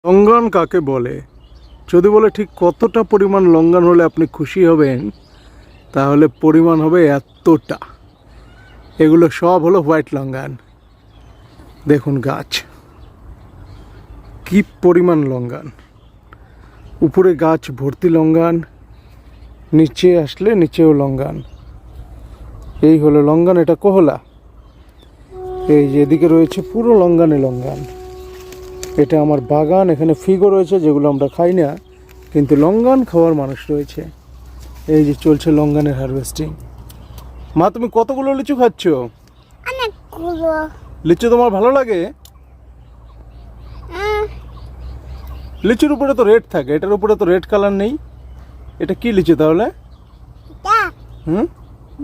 লঙ্ঘন কাকে বলে? যদি বলে ঠিক কতটা পরিমাণ লঙ্ঘন হলে আপনি খুশি হবেন, তাহলে পরিমাণ হবে এতটা। এগুলো সব হলো হোয়াইট লঙ্ঘন। দেখুন গাছ কি পরিমাণ লঙ্ঘন, উপরে গাছ ভর্তি লঙ্ঘন, নিচে আসলে নিচেও লঙ্ঘন। এই হলো লঙ্ঘন, এটা কোহলা। এই যে এদিকে রয়েছে পুরো লঙ্ঘনে লঙ্ঘন। এটা আমার বাগান, এখানে ফিগও রয়েছে যেগুলো আমরা খাই না, কিন্তু লঙ্ঘন খাওয়ার মানুষ রয়েছে। এই যে চলছে লঙ্ঘনের হারভেস্টিং। মা, তুমি কতগুলো লিচু খাচ্ছ? অনেকগুলো। লিচু তোমার ভালো লাগে? লিচুর উপরে তো রেড থাকে, এটার উপরে তো রেড কালার নেই। এটা কি লিচু তাহলে? হুম,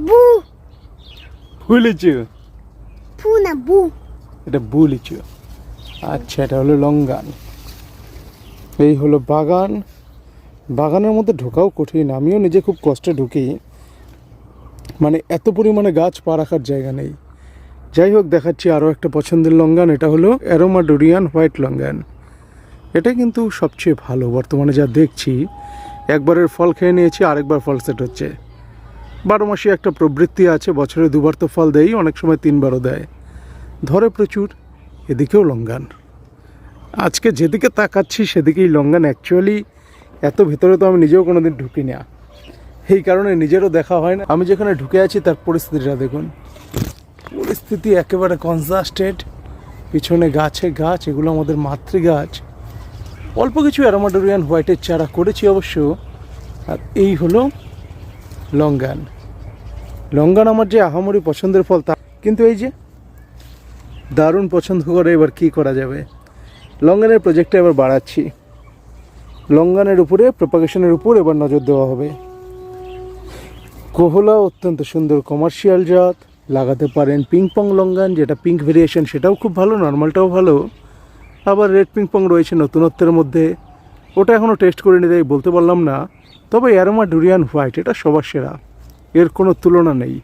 বু। ফু লিচু। ফু না বু। এটা বু লিচু। আচ্ছা, এটা হলো লঙ্ঘন। এই হলো বাগান। বাগানের মধ্যে ঢোকাও কঠিন, আমিও নিজে খুব কষ্টে ঢুকি, মানে এত পরিমাণে গাছ পা রাখার জায়গা নেই। যাই হোক, দেখাচ্ছি আরও একটা পছন্দের লঙ্ঘন। এটা হলো অ্যারোমা ডুরিয়ান হোয়াইট লঙ্ঘন। এটা কিন্তু সবচেয়ে ভালো বর্তমানে যা দেখছি। একবারের ফল খেয়ে নিয়েছি, আরেকবার ফল সেট হচ্ছে। 12 মাসে একটা প্রবৃত্তি আছে, বছরে 2বার তো ফল দেয়, অনেক সময় 3বারও দেয়, ধরে প্রচুর। এদিকেও লঙ্ঘন। আজকে যেদিকে তাকাচ্ছি সেদিকেই লঙ্ঘন। অ্যাকচুয়ালি এত ভিতরে তো আমি নিজেও কোনোদিন ঢুকি না, এই কারণে নিজেরও দেখা হয় না। আমি যেখানে ঢুকে আছি তার পরিস্থিতিটা দেখুন, পরিস্থিতি একেবারে কনজাস্টেড। পিছনে গাছে গাছ, এগুলো আমাদের মাতৃগাছ। অল্প কিছু অ্যারোমা ডুরিয়ান হোয়াইটের চারা করেছি অবশ্য। আর এই হলো লঙ্ঘন। লঙ্ঘন আমার যে আহামরি পছন্দের ফল তা, কিন্তু এই যে দারুণ পছন্দ করে। এবার কি করা যাবে, লঙ্ঘনের প্রজেক্টটা এবার বাড়াচ্ছি। লঙ্ঘনের উপরে, প্রপাগেশনের উপর এবার নজর দেওয়া হবে। কোহলা অত্যন্ত সুন্দর কমার্শিয়াল জাত, লাগাতে পারেন। পিংপং লঙ্ঘন, যেটা পিঙ্ক ভেরিয়েশন, সেটাও খুব ভালো, নর্মালটাও ভালো। আবার রেড পিংপং রয়েছে নতুনত্বের মধ্যে, ওটা এখনও টেস্ট করে নিতে বলতে পারলাম না। তবে অ্যারোমা ডুরিয়ান হোয়াইট এটা সবার সেরা, এর কোনো তুলনা নেই।